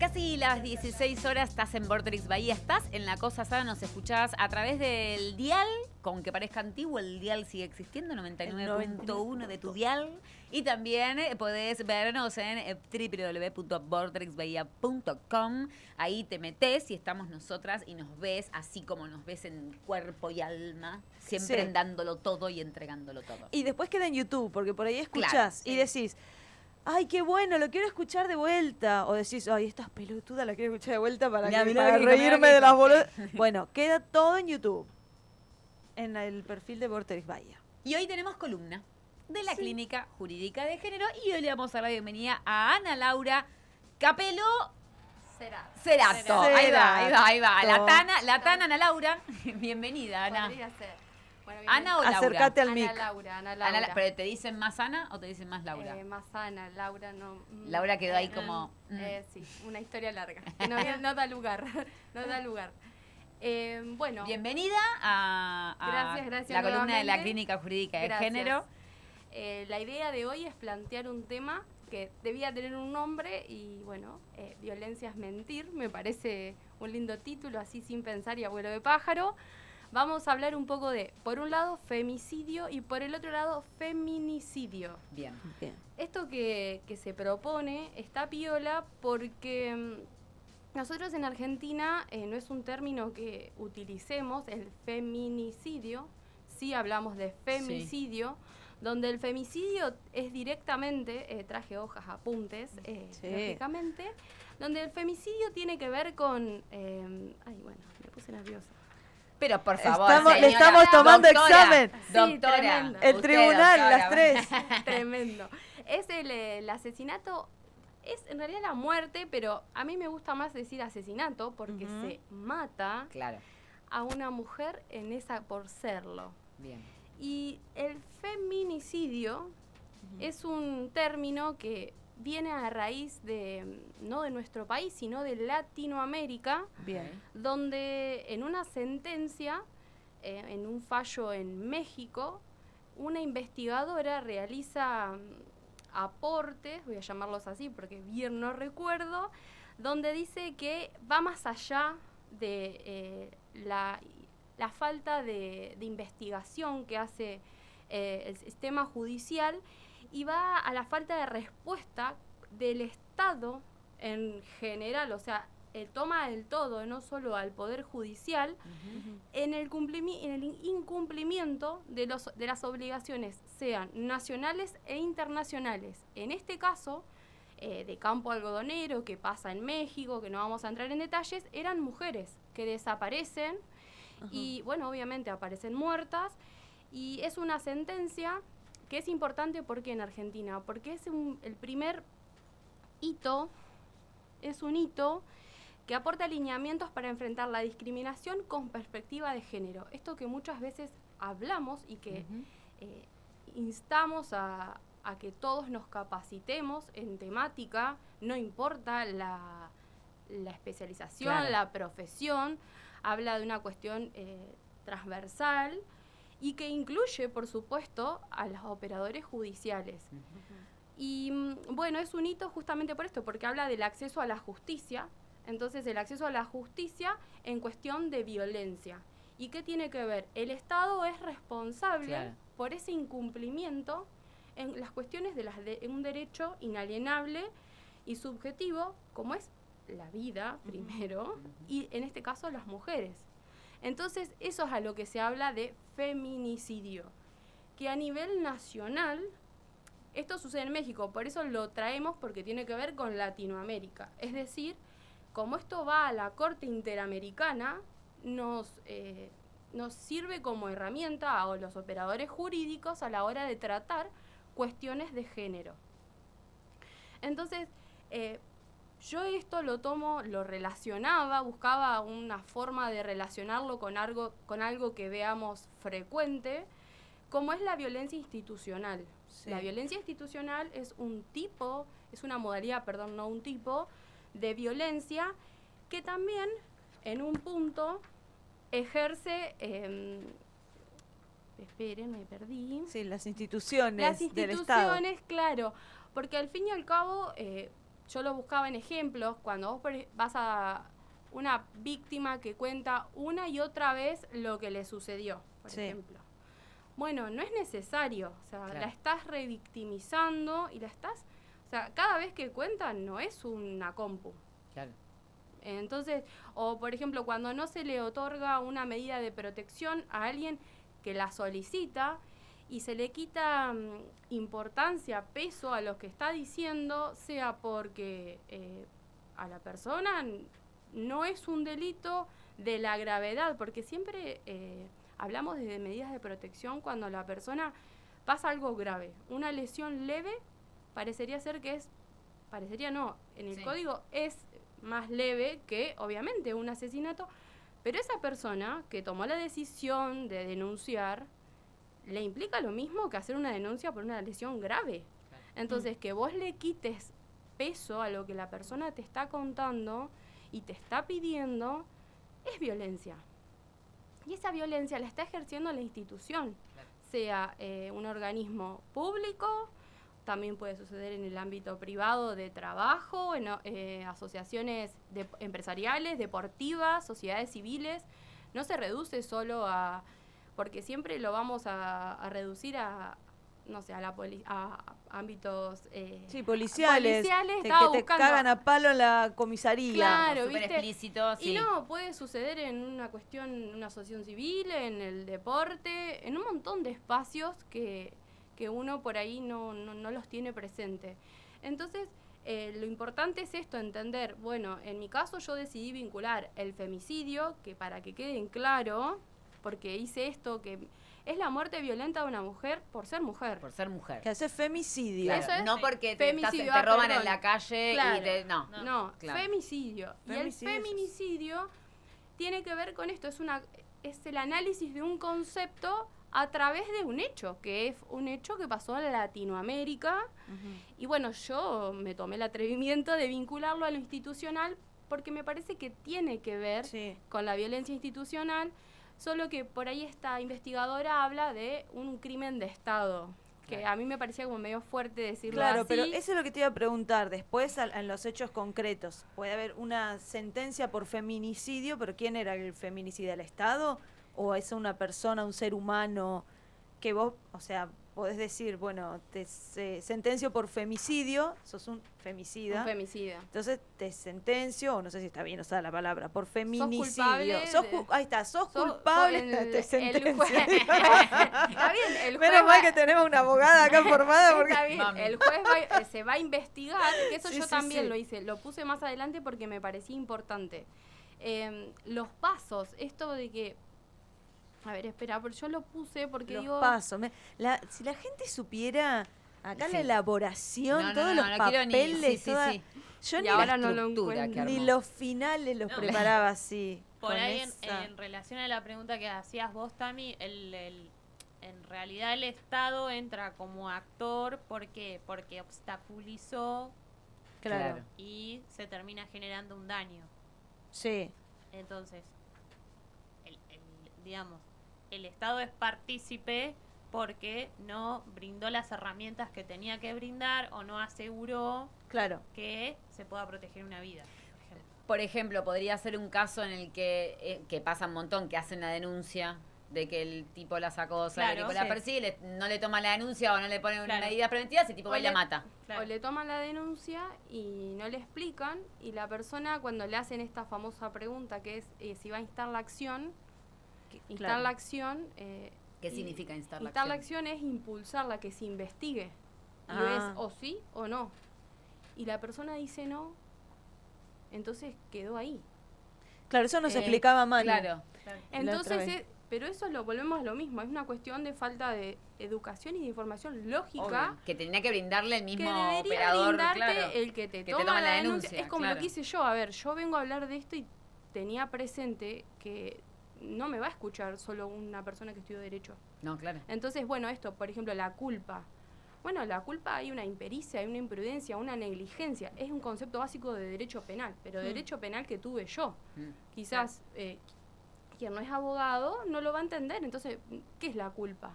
casi las 16 horas estás en Vorterix Bahía, estás en La Cosa Sana, nos escuchás a través del dial, con que parezca antiguo, el dial sigue existiendo, 99.1 de tu dial. Y también podés vernos en www.vorterixbahía.com. Ahí te metés y estamos nosotras y nos ves así como nos ves en cuerpo y alma, siempre Sí. dándolo todo y entregándolo todo. Y después queda en YouTube, porque por ahí escuchás Claro, y sí. decís, ay, qué bueno, lo quiero escuchar de vuelta. O decís, ay, esta es pelotuda, la quiero escuchar de vuelta para reírme de las boludas. Bueno, queda todo en YouTube, en el perfil de Vorterix Bahía. Y hoy tenemos columna de la Clínica Jurídica de Género y hoy le vamos a dar la bienvenida a Ana Laura Capelo Cerato. Ahí va. La Tana Ana Laura. Bienvenida, Ana. Podría ser. Bueno, ¿Ana o Laura? Acércate al mic. Ana Laura. ¿Pero te dicen más Ana o te dicen más Laura? Más Ana, Laura no. Laura quedó ahí como... Sí, una historia larga. No da lugar. Bueno. Bienvenida a Gracias la columna de la nuevamente. Clínica Jurídica de Gracias. Género. La idea de hoy es plantear un tema que debía tener un nombre y, bueno, violencia es mentir. Me parece un lindo título, así sin pensar y abuelo de pájaro. Vamos a hablar un poco de, por un lado, femicidio y por el otro lado, feminicidio. Bien. Esto que se propone está piola porque nosotros en Argentina no es un término que utilicemos, el feminicidio, sí hablamos de femicidio, donde el femicidio es directamente, traje hojas, apuntes, lógicamente, donde el femicidio tiene que ver con... ay, bueno, me puse nerviosa. Pero por favor, Le estamos tomando examen. Doctora. Tremendo. El tribunal, doctora. las tres. Tremendo. Es el asesinato, es en realidad la muerte, pero a mí me gusta más decir asesinato porque se mata Claro. a una mujer por serlo. Bien. Y el feminicidio es un término que viene a raíz de, no de nuestro país, sino de Latinoamérica, Bien. donde en una sentencia, en un fallo en México, una investigadora realiza aportes, voy a llamarlos así porque bien no recuerdo, donde dice que va más allá de la falta de investigación que hace el sistema judicial y va a la falta de respuesta del Estado en general, o sea, toma el todo, no solo al Poder Judicial, en el incumplimiento de las obligaciones, sean nacionales e internacionales. En este caso, de Campo Algodonero, que pasa en México, que no vamos a entrar en detalles, eran mujeres que desaparecen y, bueno, obviamente aparecen muertas, y es una sentencia que es importante porque en Argentina, porque es el primer hito, es un hito que aporta alineamientos para enfrentar la discriminación con perspectiva de género. Esto que muchas veces hablamos y que instamos a que todos nos capacitemos en temática, no importa la especialización, Claro. la profesión, habla de una cuestión transversal y que incluye, por supuesto, a los operadores judiciales. Y bueno, es un hito justamente por esto, porque habla del acceso a la justicia. Entonces, el acceso a la justicia en cuestión de violencia. ¿Y qué tiene que ver? El Estado es responsable por ese incumplimiento en las cuestiones de un derecho inalienable y subjetivo, como es la vida, primero, y en este caso las mujeres. Entonces, eso es a lo que se habla de feminicidio, que a nivel nacional, esto sucede en México, por eso lo traemos porque tiene que ver con Latinoamérica. Es decir, como esto va a la Corte Interamericana, nos sirve como herramienta a los operadores jurídicos a la hora de tratar cuestiones de género. Entonces, yo esto lo relacionaba, buscaba una forma de relacionarlo con algo que veamos frecuente, como es la violencia institucional. Sí. La violencia institucional es una modalidad, no un tipo, de violencia que también, en un punto, ejerce... esperen, me perdí. Sí, las instituciones del Estado. Las instituciones, claro, porque al fin y al cabo... yo lo buscaba en ejemplos, cuando vos vas a una víctima que cuenta una y otra vez lo que le sucedió, por ejemplo. Bueno, no es necesario, o sea, la estás revictimizando y o sea, cada vez que cuentan no es una compu. Claro. Entonces, o por ejemplo, cuando no se le otorga una medida de protección a alguien que la solicita y se le quita importancia, peso a lo que está diciendo, sea porque a la persona no es un delito de la gravedad, porque siempre hablamos de medidas de protección cuando la persona pasa algo grave. Una lesión leve parecería ser que parecería no, en el código es más leve que, obviamente, un asesinato, pero esa persona que tomó la decisión de denunciar, le implica lo mismo que hacer una denuncia por una lesión grave. Entonces, que vos le quites peso a lo que la persona te está contando y te está pidiendo, es violencia. Y esa violencia la está ejerciendo la institución, sea un organismo público, también puede suceder en el ámbito privado de trabajo, en asociaciones empresariales, deportivas, sociedades civiles. No se reduce solo a... porque siempre lo vamos a reducir a, no sé, a ámbitos policiales que te cagan a palo en la comisaría. Claro, súper explícito, Y no, puede suceder en una cuestión, en una asociación civil, en el deporte, en un montón de espacios que uno por ahí no los tiene presente. Entonces, lo importante es esto, entender, bueno, en mi caso yo decidí vincular el femicidio, que para que quede en claro, porque hice esto, que es la muerte violenta de una mujer por ser mujer. Por ser mujer. Que hace femicidio. Claro, Eso es no porque te femicidio, roban en la calle claro. y te... No, claro. Femicidio. Y el feminicidio tiene que ver con esto, es el análisis de un concepto a través de un hecho, que es un hecho que pasó en Latinoamérica. Y bueno, yo me tomé el atrevimiento de vincularlo a lo institucional porque me parece que tiene que ver con la violencia institucional, solo que por ahí esta investigadora habla de un crimen de Estado, que a mí me parecía como medio fuerte decirlo así. Claro, pero eso es lo que te iba a preguntar. Después, en los hechos concretos, ¿puede haber una sentencia por feminicidio? ¿Pero quién era el feminicida? ¿El Estado? ¿O es una persona, un ser humano que vos, o sea, podés decir, bueno, te sentencio por femicidio, sos un femicida. Un femicida. Entonces te sentencio, o no sé si está bien usada la palabra, por feminicidio. Ahí está, sos culpable, te sentencio. Está bien, el juez. Menos mal que tenemos una abogada acá formada. Porque... Está bien, el juez se va a investigar, que eso yo también lo hice, lo puse más adelante porque me parecía importante. Los pasos, esto de que... A ver, espera, pero yo lo puse porque los pasos. Si la gente supiera acá la elaboración, todos los papeles, yo ni ahora no lo encuentro. Ni los finales los preparaba así. Por ahí en relación a la pregunta que hacías vos, Tami, en realidad el Estado entra como actor porque obstaculizó y se termina generando un daño. Sí. Entonces, digamos, el Estado es partícipe porque no brindó las herramientas que tenía que brindar o no aseguró que se pueda proteger una vida. Por ejemplo, podría ser un caso en el que pasa un montón, que hacen la denuncia de que el tipo la sacó, el tipo la persigue, no le toman la denuncia o no le ponen una medida preventiva, ese tipo va y la mata. O le toman la denuncia y no le explican, y la persona cuando le hacen esta famosa pregunta que es si va a instar la acción, instar la acción... ¿Qué significa instar la acción? Instar la acción es impulsarla, que se investigue. Y es o sí o no. Y la persona dice no, entonces quedó ahí. Claro, eso nos explicaba Manu. Claro. Entonces, pero eso lo volvemos a lo mismo. Es una cuestión de falta de educación y de información lógica. Obvio, que tenía que brindarle el mismo que debería operador, brindarte el que te toma la denuncia. Es como lo que hice yo. A ver, yo vengo a hablar de esto y tenía presente que no me va a escuchar solo una persona que estudió Derecho. No, claro. Entonces, bueno, esto, por ejemplo, la culpa. Bueno, la culpa hay una impericia, hay una imprudencia, una negligencia. Es un concepto básico de derecho penal, pero derecho penal que tuve yo. Quizás quien no es abogado no lo va a entender. Entonces, ¿qué es la culpa?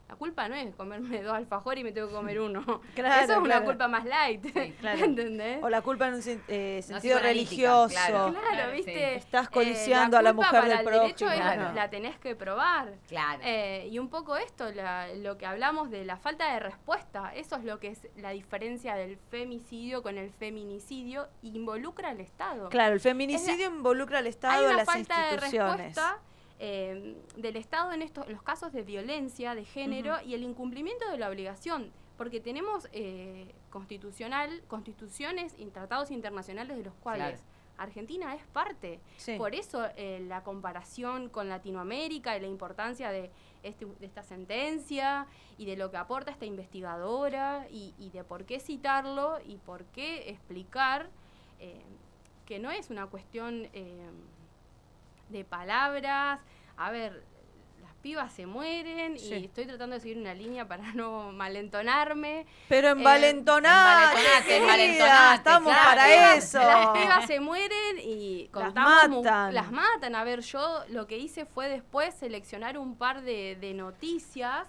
La culpa no es comerme 2 alfajores y me tengo que comer uno. Claro, eso es una claro. culpa más light. Sí, Claro. ¿Entendés? O la culpa en un sentido psicoanalítica, religioso. claro. Claro, ¿viste? Estás codiciando a la culpa mujer para del el derecho prójimo. Claro. la tenés que probar. Claro. Y un poco esto, lo que hablamos de la falta de respuesta, eso es lo que es la diferencia del femicidio con el feminicidio, involucra al Estado. Claro, el feminicidio involucra al Estado, Hay a una las falta de instituciones. respuesta del Estado en los casos de violencia de género y el incumplimiento de la obligación, porque tenemos constituciones y tratados internacionales de los cuales Argentina es parte. Sí. Por eso la comparación con Latinoamérica y la importancia de esta sentencia y de lo que aporta esta investigadora y de por qué citarlo y por qué explicar que no es una cuestión de palabras. A ver, las pibas se mueren Sí. y estoy tratando de seguir una línea para no malentonarme. Pero envalentonate, querida, estamos claro. para eso. Las pibas se mueren y Las contamos matan. las matan. A ver, yo lo que hice fue después seleccionar un par de noticias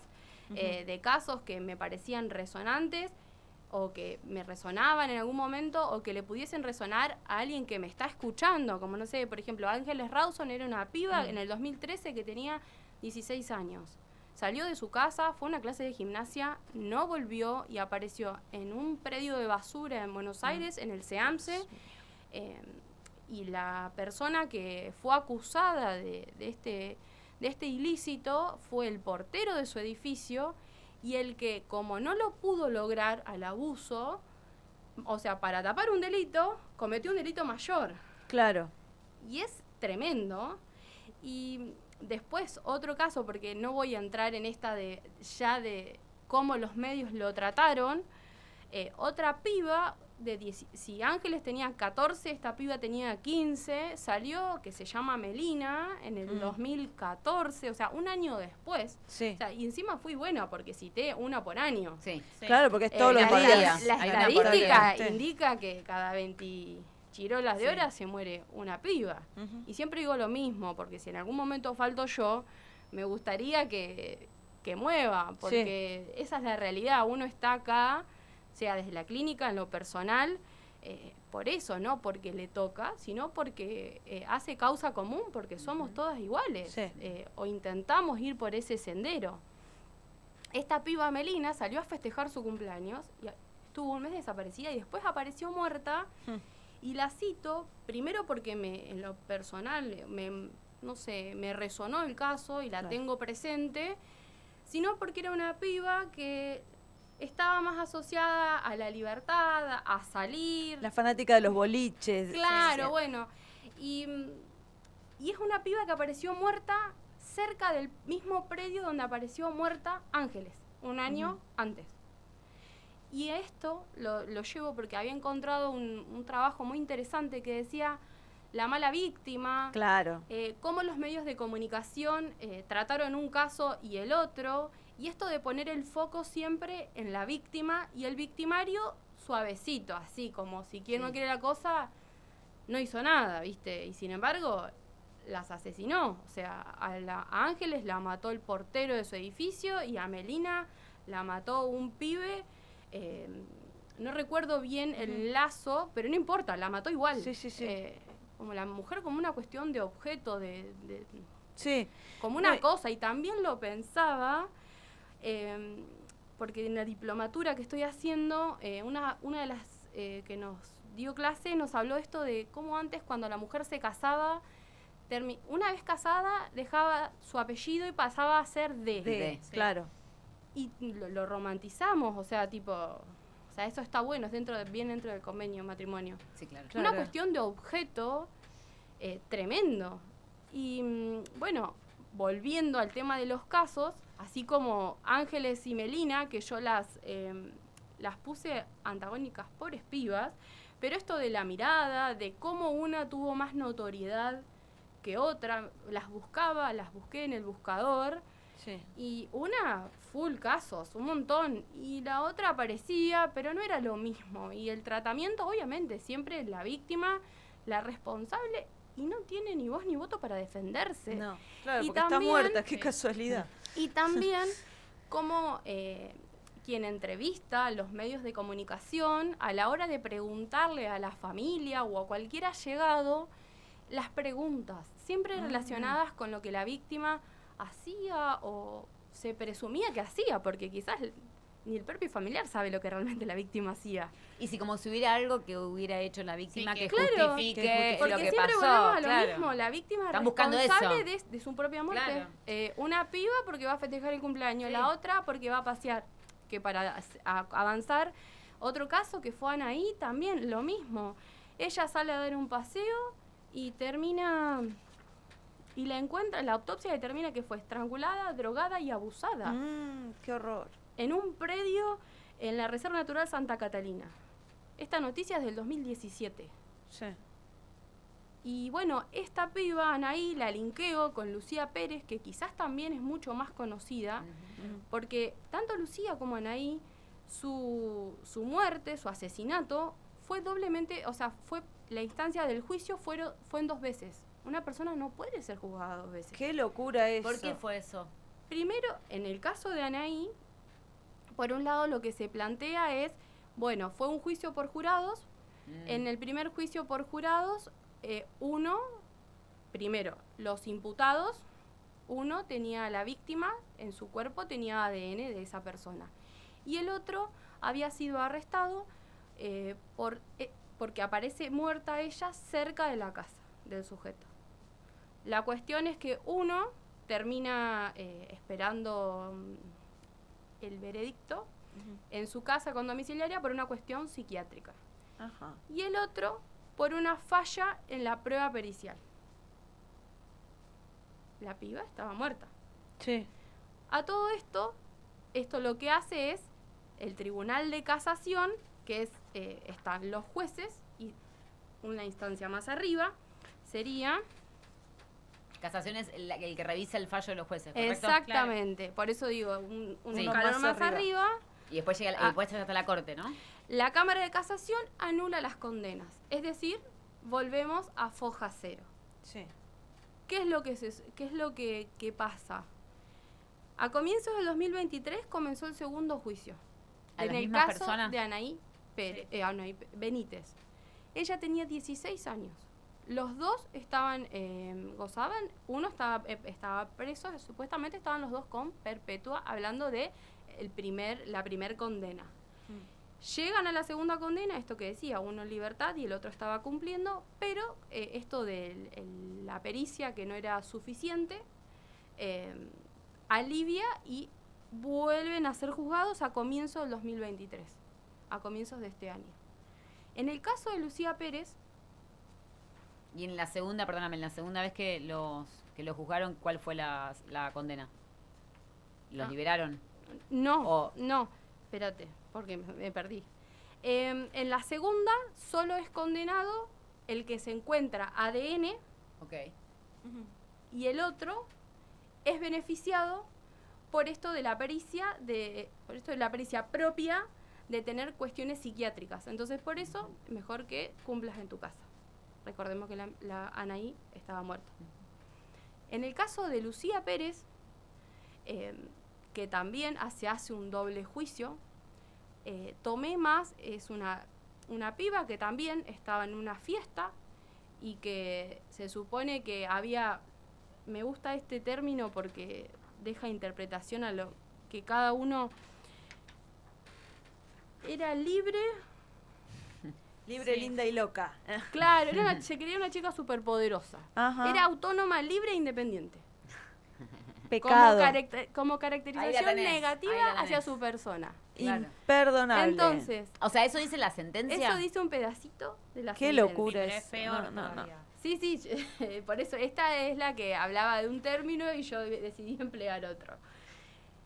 de casos que me parecían resonantes o que me resonaban en algún momento o que le pudiesen resonar a alguien que me está escuchando, como no sé, por ejemplo, Ángeles Rawson era una piba en el 2013 que tenía 16 años. Salió de su casa, fue a una clase de gimnasia, no volvió y apareció en un predio de basura en Buenos Aires, en el SEAMSE, y la persona que fue acusada de este ilícito fue el portero de su edificio y el que, como no lo pudo lograr al abuso, o sea, para tapar un delito, cometió un delito mayor. Claro. Y es tremendo. Y después otro caso, porque no voy a entrar en esta de cómo los medios lo trataron, otra piba, si Ángeles tenía 14, esta piba tenía 15, salió, que se llama Melina, en el 2014, o sea, un año después. Sí. O sea, y encima fui buena, porque cité una por año. Sí. Sí. Claro, porque es todos los por días. día. La Hay una por estadística día. indica que cada 20 chirolas de hora se muere una piba. Y siempre digo lo mismo, porque si en algún momento falto yo, me gustaría que mueva, porque esa es la realidad. Uno está acá, sea desde la clínica, en lo personal, por eso, no porque le toca, sino porque hace causa común, porque somos todas iguales, Sí. o intentamos ir por ese sendero. Esta piba Melina salió a festejar su cumpleaños, y estuvo un mes desaparecida y después apareció muerta, y la cito, primero porque en lo personal, me resonó el caso y la tengo presente, sino porque era una piba que estaba más asociada a la libertad, a salir. La fanática de los boliches. Claro, bueno. Y es una piba que apareció muerta cerca del mismo predio donde apareció muerta Ángeles, un año antes. Y esto lo llevo porque había encontrado un trabajo muy interesante que decía la mala víctima, Claro. cómo los medios de comunicación trataron un caso y el otro, y esto de poner el foco siempre en la víctima y el victimario suavecito, así como si quien no quiere la cosa no hizo nada, ¿viste? Y sin embargo las asesinó, o sea, a Ángeles la mató el portero de su edificio y a Melina la mató un pibe, no recuerdo bien el lazo, pero no importa, la mató igual. Sí. Como la mujer como una cuestión de objeto, Sí. como una No, cosa, y también lo pensaba, porque en la diplomatura que estoy haciendo, una de las que nos dio clase nos habló esto de cómo antes cuando la mujer se casaba, una vez casada dejaba su apellido y pasaba a ser de. Sí. Claro. Y lo romantizamos, o sea, eso está bueno, es bien dentro del convenio de matrimonio. Sí, claro. Claro. Una cuestión de objeto tremendo. Y bueno, volviendo al tema de los casos, así como Ángeles y Melina, que yo las puse antagónicas por pibas, pero esto de la mirada, de cómo una tuvo más notoriedad que otra, las busqué en el buscador, Sí. y una full casos, un montón, y la otra aparecía, pero no era lo mismo. Y el tratamiento, obviamente, siempre la víctima, la responsable, y no tiene ni voz ni voto para defenderse. No, claro, Y porque está también- muerta, qué casualidad. Y también cómo quien entrevista, los medios de comunicación, a la hora de preguntarle a la familia o a cualquier allegado, las preguntas, siempre relacionadas con lo que la víctima hacía o se presumía que hacía, porque quizás ni el propio familiar sabe lo que realmente la víctima hacía. Y si como si hubiera algo que hubiera hecho la víctima Sí, que claro, justifique porque lo que siempre pasó. volvemos a lo Claro. mismo, la víctima Están es buscando responsable eso. de su propia muerte. Claro. Una piba porque va a festejar el cumpleaños, Sí. la otra porque va a pasear. Que para avanzar, otro caso que fue Anaí, también lo mismo. Ella sale a dar un paseo y termina... Y la encuentra, la autopsia determina que fue estrangulada, drogada y abusada. Qué horror. En un predio en la Reserva Natural Santa Catalina. Esta noticia es del 2017. Sí. Y bueno, esta piba, Anaí, la linkeo con Lucía Pérez, que quizás también es mucho más conocida, porque tanto Lucía como Anaí, su muerte, su asesinato, fue doblemente, o sea, fue la instancia del juicio fue en 2 veces. Una persona no puede ser juzgada 2 veces. Qué locura eso. ¿Por qué fue eso? Primero, en el caso de Anaí, por un lado lo que se plantea es, bueno, fue un juicio por jurados. En el primer juicio por jurados, primero, los imputados, uno tenía a la víctima, en su cuerpo tenía ADN de esa persona. Y el otro había sido arrestado porque aparece muerta ella cerca de la casa del sujeto. La cuestión es que uno termina esperando el veredicto en su casa con domiciliaria por una cuestión psiquiátrica. Ajá. Y el otro por una falla en la prueba pericial. La piba estaba muerta. Sí. A todo esto lo que hace es el Tribunal de Casación, que es están los jueces, y una instancia más arriba sería... Casación es el que revisa el fallo de los jueces, ¿correcto? Exactamente, por eso digo, un Sí. escalón más arriba. Y después llega después llega hasta la corte, ¿no? La Cámara de Casación anula las condenas, es decir, volvemos a foja cero. Sí. ¿Qué es lo que pasa? A comienzos del 2023 comenzó el segundo juicio. ¿A en las el mismas caso personas? de Anaí Benítez. Ella tenía 16 años. Los dos gozaban, uno estaba preso, supuestamente estaban los dos con perpetua, hablando de la primer condena. Llegan a la segunda condena, esto que decía, uno en libertad y el otro estaba cumpliendo, pero esto de la pericia que no era suficiente, alivia y vuelven a ser juzgados a comienzos del 2023, a comienzos de este año. En el caso de Lucía Pérez... Y en la segunda vez que los juzgaron, ¿cuál fue la condena? ¿Los liberaron? No, espérate, porque me perdí. En la segunda solo es condenado el que se encuentra ADN. Ok. Y el otro es beneficiado por esto de la pericia propia de tener cuestiones psiquiátricas. Entonces, por eso, mejor que cumplas en tu casa. Recordemos que la Anaí estaba muerta. En el caso de Lucía Pérez, que también se hace un doble juicio, Tomé Más es una piba que también estaba en una fiesta y que se supone que me gusta este término porque deja interpretación a lo que cada uno era libre. Libre, linda y loca. Claro, se quería una chica superpoderosa. Ajá. Era autónoma, libre e independiente. Pecado. Como Ahí caracterización la tenés, negativa ahí la tenés. hacia su persona. Claro. Imperdonable. Entonces, O sea, ¿eso dice la sentencia? eso dice un pedacito de la Qué sentencia. locura Pero es peor No. todavía. Sí, por eso esta es la que hablaba de un término y yo decidí emplear otro.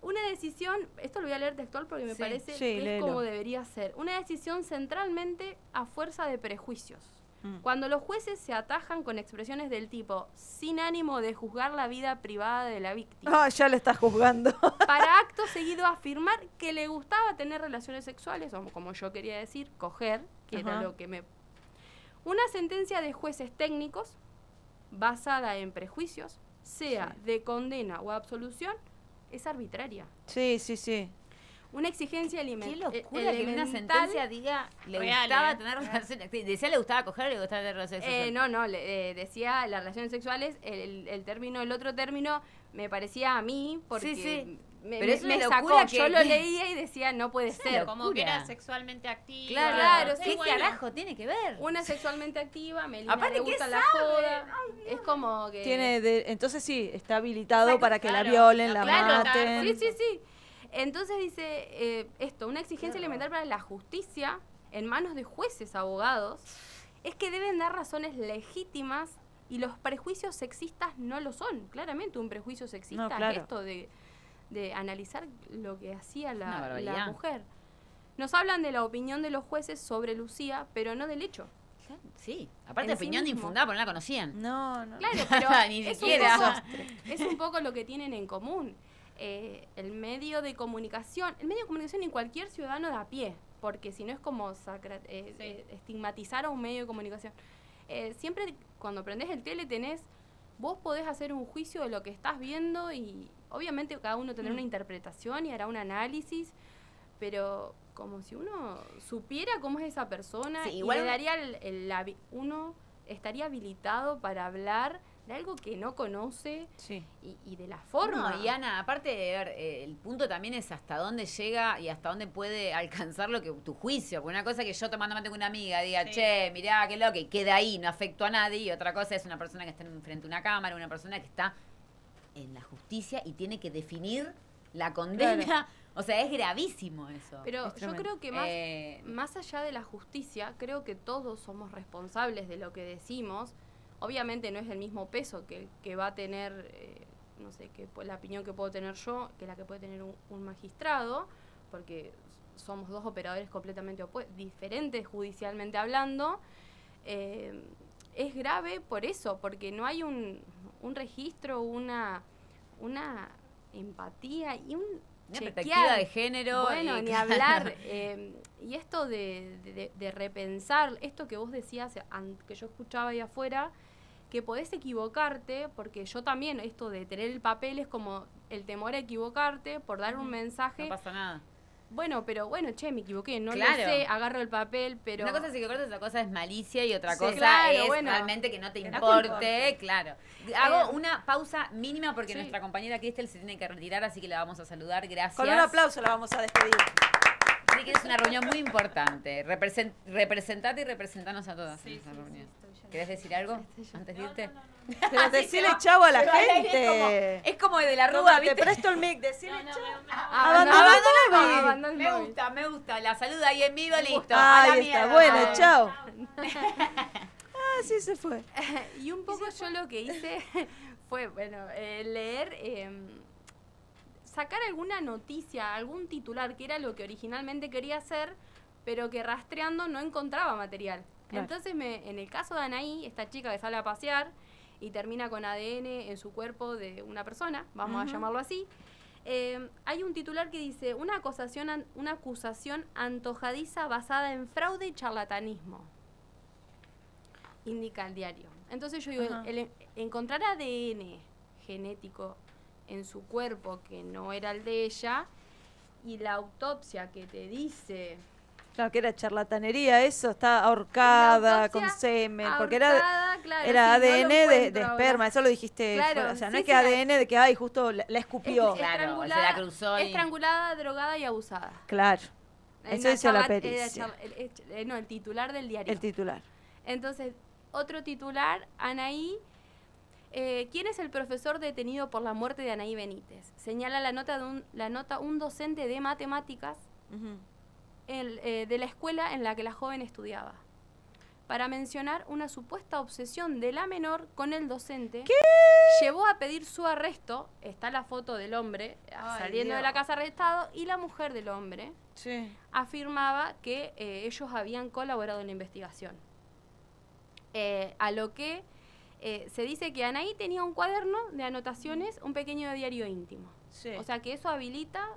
Una decisión, esto lo voy a leer textual porque me Sí, parece sí, que es léelo. como debería ser. Una decisión centralmente a fuerza de prejuicios. Cuando los jueces se atajan con expresiones del tipo sin ánimo de juzgar la vida privada de la víctima, Ah, ya le estás juzgando. para acto seguido afirmar que le gustaba tener relaciones sexuales, o como yo quería decir, coger, que era Ajá. lo que me... Una sentencia de jueces técnicos basada en prejuicios, sea de condena o absolución, es arbitraria. Sí, sí, sí. Una exigencia Qué elemental. locura que en una sentencia diga le Real, gustaba tener relaciones. Decía le gustaba coger o le gustaba tener relaciones sexuales. No, decía las relaciones sexuales, el otro término me parecía a mí porque Sí. me, Pero es una me locura sacó, que- yo lo leía y decía no puede ser. Como que locura. era sexualmente activa. Claro, Sí, sí, ¿Qué bueno. carajo tiene que ver? Una sexualmente activa, Melina Aparte, le ¿qué gusta la sabe? joda. Es como que... Entonces sí, está habilitado Exacto, para que la claro. violen, la Claro, maten. sí. Entonces dice una exigencia elemental para la justicia en manos de jueces, abogados, es que deben dar razones legítimas y los prejuicios sexistas no lo son. Claramente un prejuicio sexista No, claro. es esto de analizar lo que hacía Una la barbaridad. mujer. Nos hablan de la opinión de los jueces sobre Lucía, pero no del hecho. Sí, aparte En de sí opinión mismo. infundada porque no la conocían. No, no. Claro, pero Ni es, siquiera. es un poco lo que tienen en común. El medio de comunicación y cualquier ciudadano de a pie, porque si no es como estigmatizar a un medio de comunicación. Siempre cuando prendés el tele vos podés hacer un juicio de lo que estás viendo y obviamente cada uno tendrá una interpretación y hará un análisis, pero como si uno supiera cómo es esa persona Sí, y igual le daría uno estaría habilitado para hablar de algo que no conoce Sí. y de la forma. No, y Ana, aparte de ver, el punto también es hasta dónde llega y hasta dónde puede alcanzar lo que tu juicio. Porque una cosa es que yo tomando mate con una amiga diga, Sí. che, mirá, qué loco, y queda ahí, no afecto a nadie. Y otra cosa es una persona que está frente a una cámara, una persona que está en la justicia y tiene que definir la condena. Claro. O sea, es gravísimo eso. Pero Es yo tremendo. creo que más allá de la justicia, creo que todos somos responsables de lo que decimos. Obviamente no es el mismo peso que va a tener, no sé, la opinión que puedo tener yo, que la que puede tener un magistrado, porque somos dos operadores completamente diferentes judicialmente hablando. Es grave por eso, porque no hay un registro, una empatía y un Una chequear. perspectiva de género. Bueno, y- ni hablar. Y esto de repensar, esto que vos decías, que yo escuchaba ahí afuera, que podés equivocarte, porque yo también, esto de tener el papel es como el temor a equivocarte por dar un mensaje. No pasa nada. Bueno, che, me equivoqué, no Claro. lo sé, agarro el papel, pero... Una cosa es equivocarte, otra cosa es malicia y otra Sí. cosa Claro, es bueno, realmente que no te que no te importe, importe. claro. Hago una pausa mínima porque Sí. nuestra compañera Cristel se tiene que retirar, así que la vamos a saludar. Gracias. Con un aplauso la vamos a despedir. Así que es una reunión muy importante. Representate y representanos a todas en esa reunión. estoy ya. ¿Querés decir algo antes de irte? Pero decile chau a la Se va al aire, gente. Es como de la Rúa, Toma, te ¿viste? presto el mic, decile chau. Abandona Abandona el Me móvil. gusta, me gusta. La saluda ahí en vivo, listo. A la Ahí está, mierda. bueno, Ah. chao. Sí se fue. Y un poco yo lo que hice fue, leer, sacar alguna noticia, algún titular, que era lo que originalmente quería hacer, pero que rastreando no encontraba material. Claro. Entonces, en el caso de Anaí, esta chica que sale a pasear y termina con ADN en su cuerpo de una persona, vamos a llamarlo así, hay un titular que dice, una acusación antojadiza basada en fraude y charlatanismo. Indica el diario. Entonces yo digo, Ajá. encontrar ADN genético en su cuerpo que no era el de ella y la autopsia que te dice Claro que era charlatanería, eso, está ahorcada, La autopsia con semen, porque ahorcada, claro, era sí, no lo ADN de encuentro esperma, ahora. eso lo dijiste. Claro, fuera, o sea, no sí, es que sí, ADN de que, ay, justo la escupió. Claro, se la cruzó y- estrangulada, drogada y abusada. Claro, eso dice la charla- pericia, no, el titular del diario. el titular. Entonces, otro titular, Anaí. ¿Quién es el profesor detenido por la muerte de Anaí Benítez? Señala la nota un docente de matemáticas Ujú. de la escuela en la que la joven estudiaba, para mencionar una supuesta obsesión de la menor con el docente. ¿Qué? Llevó a pedir su arresto. Está la foto del hombre Ay, saliendo de Dios. la casa arrestado y la mujer del hombre Sí. afirmaba que ellos habían colaborado en la investigación. A lo que se dice que Anaí tenía un cuaderno de anotaciones, un pequeño diario íntimo. Sí. O sea que eso habilita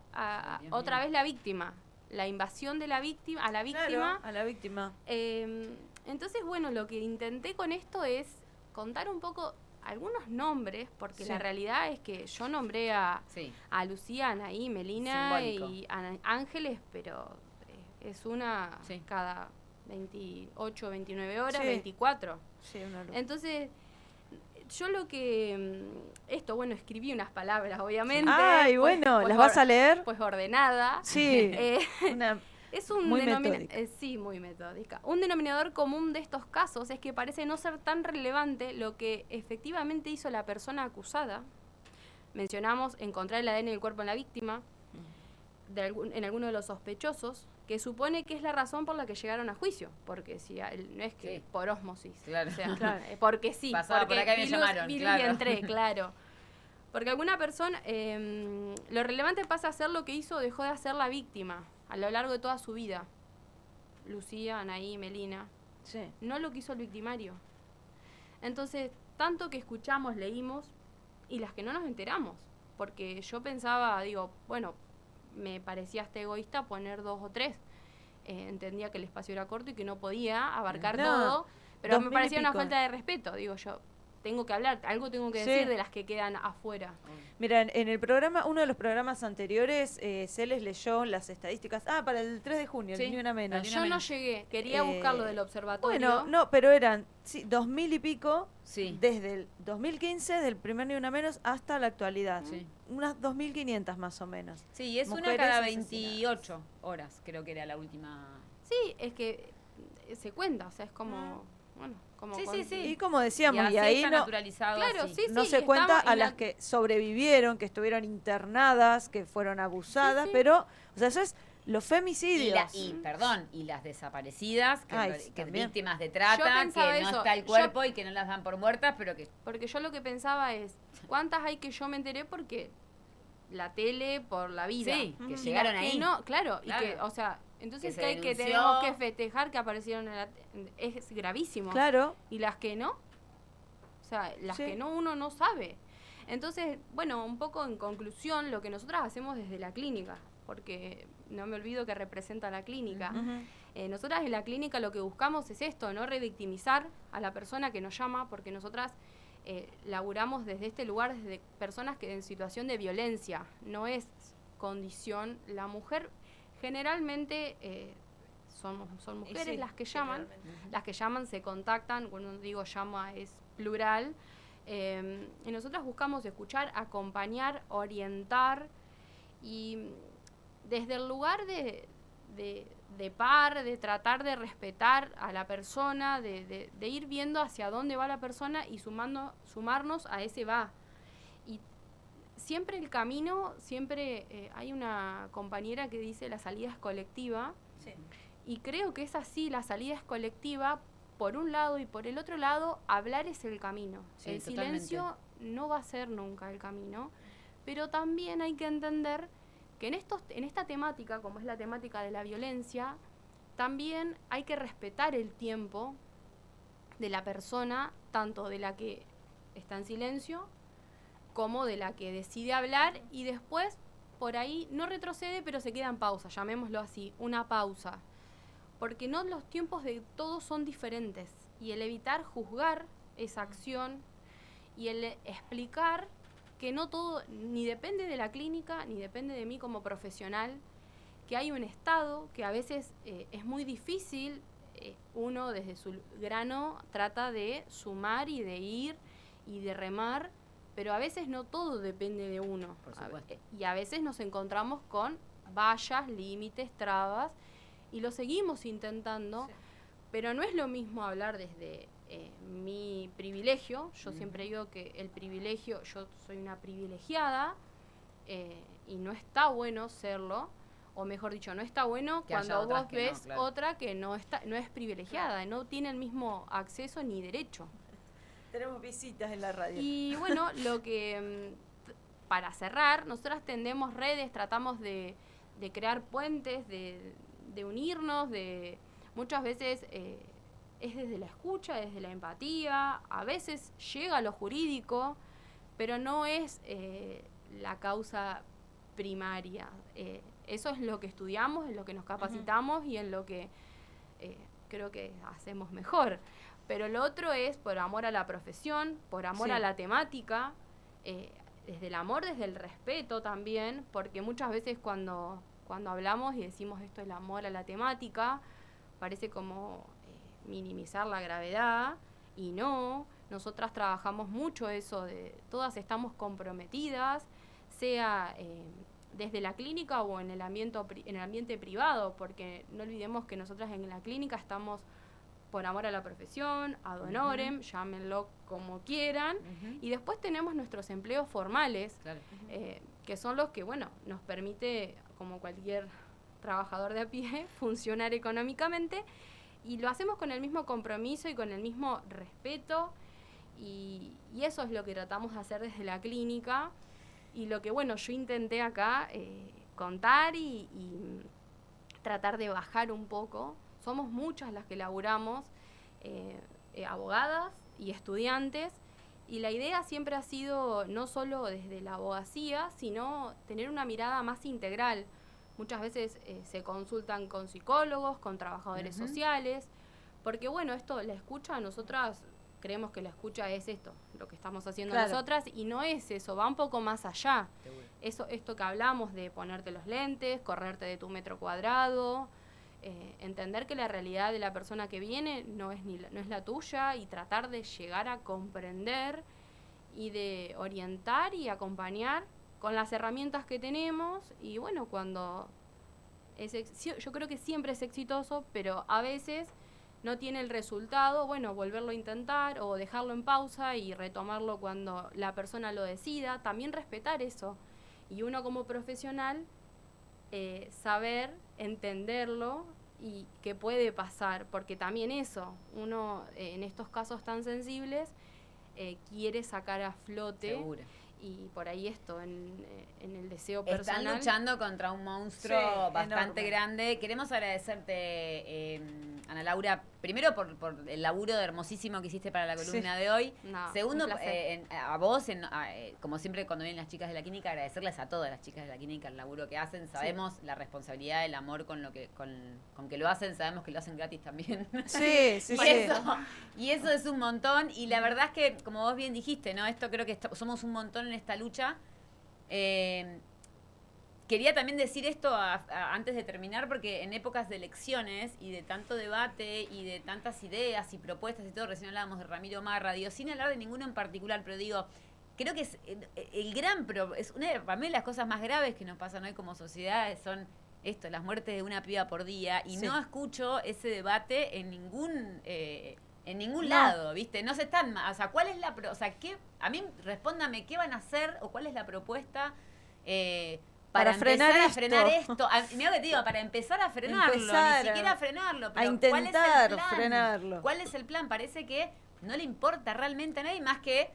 Dios otra mío. vez la víctima, la invasión de la víctima a la víctima. Claro, a la víctima. Entonces, bueno, lo que intenté con esto es contar un poco algunos nombres, porque Sí. la realidad es que yo nombré a Lucía, Anaí, Melina Simbólico. y Ángeles, pero es una Sí. cada 28, 29 horas, Sí. 24. Sí, una locura. Entonces, yo lo que... escribí unas palabras, obviamente. Ay, bueno, ¿las vas a leer? Pues ordenada. Sí. Eh, Una, es un muy metódica. sí, muy metódica. Un denominador común de estos casos es que parece no ser tan relevante lo que efectivamente hizo la persona acusada. Mencionamos encontrar el ADN del cuerpo en la víctima, en alguno de los sospechosos, que supone que es la razón por la que llegaron a juicio, porque si no es que por ósmosis, Claro. o sea, porque sí, Pasaba porque por acá y me llamaron, vi claro. y entré, claro. Porque alguna persona, lo relevante pasa a ser lo que hizo o dejó de hacer la víctima a lo largo de toda su vida. Lucía, Anaí, Melina, sí. no lo que hizo el victimario. Entonces, tanto que escuchamos, leímos, y las que no nos enteramos. Porque yo pensaba, me parecía hasta egoísta poner 2 o 3. Entendía que el espacio era corto y que no podía abarcar No, todo, pero 2000 me parecía y una pico. falta de respeto. Digo, yo tengo que hablar, algo tengo que Sí. decir de las que quedan afuera. Mira, en el programa, uno de los programas anteriores, se les leyó las estadísticas. Para el 3 de junio, Sí, ni una menos. Ni una Yo no menos. llegué, quería buscarlo del observatorio. Bueno, no, pero eran 2000 y pico, Sí. desde el 2015, del primer ni una menos, hasta la actualidad. Sí. Unas 2500 más o menos. Sí, es una Mujeres cada asesinadas. 28 horas, creo que era la última. Sí, es que se cuenta, o sea, es como, como Sí, sí, sí. Y como decíamos, así y ahí está no, naturalizado. Claro, así. sí, no sí, se y cuenta estamos- a y la- las que sobrevivieron, que estuvieron internadas, que fueron abusadas, Sí, sí. pero, o sea, eso es los femicidios. Y las desaparecidas, que, Ay, que también. víctimas de Yo trata, que pensaba no eso. está el Yo- cuerpo y que no las dan por muertas, pero que Porque yo lo que pensaba es, ¿cuántas hay que yo me enteré porque la tele, por la vida? sí, que Y llegaron las que ahí. no, claro, Claro. y que, o sea, entonces Que que, se denunció. tenemos que festejar que aparecieron en es gravísimo. Claro. Y las que no, o sea, las Sí. que no uno no sabe. Entonces, un poco en conclusión, lo que nosotras hacemos desde la clínica, porque no me olvido que representa la clínica. Ujú. Nosotras en la clínica lo que buscamos es esto, no revictimizar a la persona que nos llama, porque nosotras laburamos desde este lugar, desde personas que en situación de violencia, no es condición. La mujer generalmente son mujeres sí, las que llaman, generalmente. las que llaman se contactan, cuando digo llama es plural, y nosotras buscamos escuchar, acompañar, orientar, y desde el lugar de par, de tratar de respetar a la persona, de ir viendo hacia dónde va la persona y sumarnos a ese va. Y siempre el camino, hay una compañera que dice la salida es colectiva, Sí. y creo que es así, la salida es colectiva, por un lado, y por el otro lado, hablar es el camino. Sí, El totalmente. silencio no va a ser nunca el camino, pero también hay que entender que en esta temática, como es la temática de la violencia, también hay que respetar el tiempo de la persona, tanto de la que está en silencio, como de la que decide hablar, y después, por ahí, no retrocede, pero se queda en pausa, llamémoslo así, una pausa. Porque no los tiempos de todos son diferentes, y el evitar juzgar esa acción, y el explicar que no todo, ni depende de la clínica, ni depende de mí como profesional, que hay un estado que a veces es muy difícil, uno desde su grano trata de sumar y de ir y de remar, pero a veces no todo depende de uno. Por supuesto. Y a veces nos encontramos con vallas, límites, trabas, y lo seguimos intentando, Sí. pero no es lo mismo hablar desde mi privilegio. Yo siempre digo que el privilegio, yo soy una privilegiada, y no está bueno serlo, o mejor dicho, no está bueno Que haya cuando otras vos que no, ves claro. otra que no es privilegiada, no tiene el mismo acceso ni derecho. Tenemos visitas en la radio. Y bueno, lo que para cerrar, nosotras tendemos redes, tratamos de crear puentes, de unirnos, muchas veces es desde la escucha, desde la empatía, a veces llega a lo jurídico, pero no es la causa primaria. Eso es lo que estudiamos, en lo que nos capacitamos y en lo que creo que hacemos mejor. Pero lo otro es por amor a la profesión, por amor a la temática, desde el amor, desde el respeto también, porque muchas veces cuando hablamos y decimos esto es el amor a la temática, parece como minimizar la gravedad, y no, nosotras trabajamos mucho eso, todas estamos comprometidas, sea desde la clínica o en el ambiente privado, porque no olvidemos que nosotras en la clínica estamos por amor a la profesión, ad honorem, llámenlo como quieran, y después tenemos nuestros empleos formales, que son los que, bueno, nos permite, como cualquier trabajador de a pie, funcionar económicamente, y lo hacemos con el mismo compromiso y con el mismo respeto, y eso es lo que tratamos de hacer desde la clínica, y lo que, bueno, yo intenté acá contar y tratar de bajar un poco. Somos muchas las que laburamos, abogadas y estudiantes, y la idea siempre ha sido no solo desde la abogacía, sino tener una mirada más integral. Muchas veces se consultan con psicólogos, con trabajadores sociales, porque bueno, esto, la escucha, nosotras creemos que la escucha es esto, lo que estamos haciendo nosotras, y no es eso, va un poco más allá. Esto que hablamos de ponerte los lentes, correrte de tu metro cuadrado, entender que la realidad de la persona que viene no es la tuya, y tratar de llegar a comprender y de orientar y acompañar con las herramientas que tenemos. Y bueno, yo creo que siempre es exitoso, pero a veces no tiene el resultado, bueno, volverlo a intentar o dejarlo en pausa y retomarlo cuando la persona lo decida. También respetar eso, y uno como profesional saber entenderlo y que puede pasar, porque también eso, uno en estos casos tan sensibles quiere sacar a flote. Seguro. Y por ahí esto, en el deseo personal. Están luchando contra un monstruo bastante grande. Queremos agradecerte, Ana Laura, primero por el laburo hermosísimo que hiciste para la columna de hoy. No, segundo, a vos, como siempre cuando vienen las chicas de la clínica, agradecerles a todas las chicas de la clínica el laburo que hacen. Sabemos la responsabilidad, el amor con que lo hacen. Sabemos que lo hacen gratis también. Sí. Y eso es un montón. Y la verdad es que, como vos bien dijiste, ¿no? Esto creo que somos un montón en esta lucha. Quería también decir esto antes de terminar, porque en épocas de elecciones y de tanto debate y de tantas ideas y propuestas y todo, recién hablábamos de Ramiro Marra, digo, sin hablar de ninguno en particular, pero digo, creo que es para mí las cosas más graves que nos pasan hoy como sociedad son esto, las muertes de una piba por día, y no escucho ese debate en ningún lado, ¿viste? No se están, o sea, ¿cuál es a mí respóndame qué van a hacer o cuál es la propuesta para empezar a frenar esto. Mira que te digo, para empezar a frenarlo, ni siquiera a frenarlo, pero a intentar ¿cuál es el plan? frenarlo. ¿Cuál es el plan? Parece que no le importa realmente a nadie más que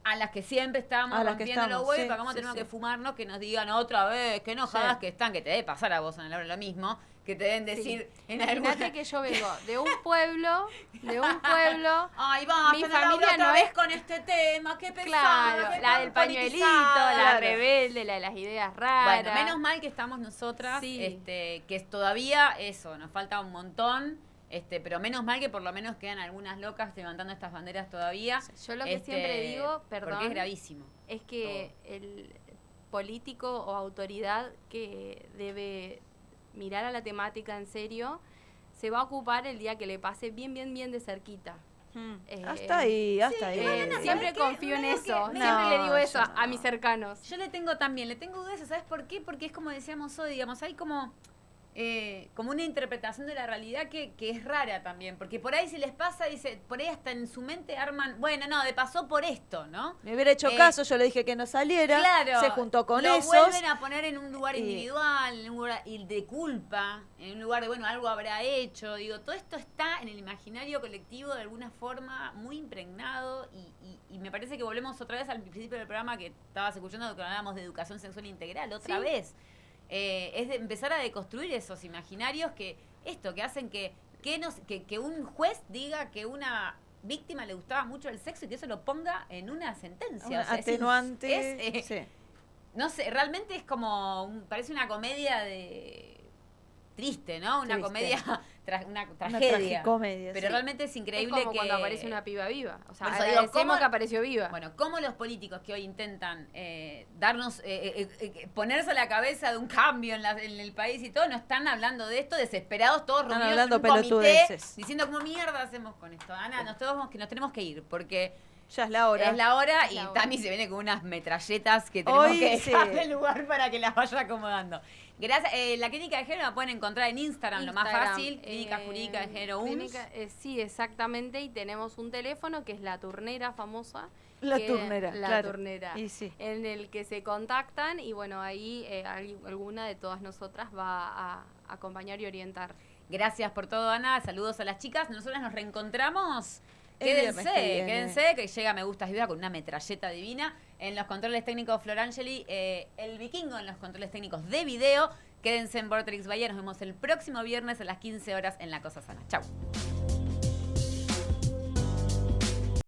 a las que siempre estábamos rompiendo los huevos, para cómo tenemos que fumarnos, que nos digan otra vez, que enojadas que están, que te debe pasar a vos, Ana Laura, lo mismo, que te deben decir en Imagínate que yo vengo de un pueblo, ay, va, mi familia otra no vez es con este tema, qué pesado. Claro, la del pañuelito, la rebelde, la de las ideas raras. Bueno, menos mal que estamos nosotras, que todavía eso, nos falta un montón. Pero menos mal que por lo menos quedan algunas locas levantando estas banderas todavía. Yo lo que siempre digo, perdón, porque es gravísimo. Es que el político o autoridad que debe mirar a la temática en serio se va a ocupar el día que le pase bien de cerquita. Hasta ahí. Siempre confío en eso. Siempre le digo eso a mis cercanos. Yo le tengo dudas, ¿sabes por qué? Porque es como decíamos hoy, digamos, hay como una interpretación de la realidad que es rara también, porque por ahí si les pasa, por ahí hasta en su mente arman, pasó por esto, ¿no? Me hubiera hecho caso, yo le dije que no saliera, se juntó con lo esos. Vuelven a poner en un lugar individual, en un lugar de culpa, en un lugar de, algo habrá hecho, digo, todo esto está en el imaginario colectivo de alguna forma muy impregnado, y me parece que volvemos otra vez al principio del programa que estabas escuchando, que hablábamos de educación sexual integral, otra vez. Es de empezar a deconstruir esos imaginarios que hacen que un juez diga que una víctima le gustaba mucho el sexo y que eso lo ponga en una sentencia. O sea, atenuante. No sé, realmente es como parece una comedia triste, ¿no? Una comedia una tragedia. tragicomedia, Pero sí. realmente es increíble es como que... cuando aparece una piba viva. O sea, Por eso digo, agradecemos ¿cómo- que apareció viva. Bueno, cómo los políticos que hoy intentan darnos, ponerse a la cabeza de un cambio en el país y todo, no están hablando de esto, desesperados, todos Están reunidos en hablando un comité, pelotudeces. diciendo cómo mierda hacemos con esto. Ana, nos tenemos que ir, porque Ya es la hora. es la hora Es y la hora. Tami se viene con unas metralletas que tenemos Hoy que dejar sí. el lugar para que las vaya acomodando. Gracias. La clínica de género la pueden encontrar en Instagram, lo más Instagram, fácil. Clínica Jurídica de Género UNS. Sí, exactamente. Y tenemos un teléfono que es la turnera famosa. La que- turnera, La claro. turnera. Y sí. En el que se contactan y bueno, ahí alguna de todas nosotras va a acompañar y orientar. Gracias por todo, Ana. Saludos a las chicas. Nosotras nos reencontramos. El viernes que viene. Quédense, que llega Me Gustas Viva con una metralleta divina. En los controles técnicos, Florangeli, el vikingo en los controles técnicos de video. Quédense en Vortex Bahía. Nos vemos el próximo viernes a las 15 horas en La Cosa Sana. Chau.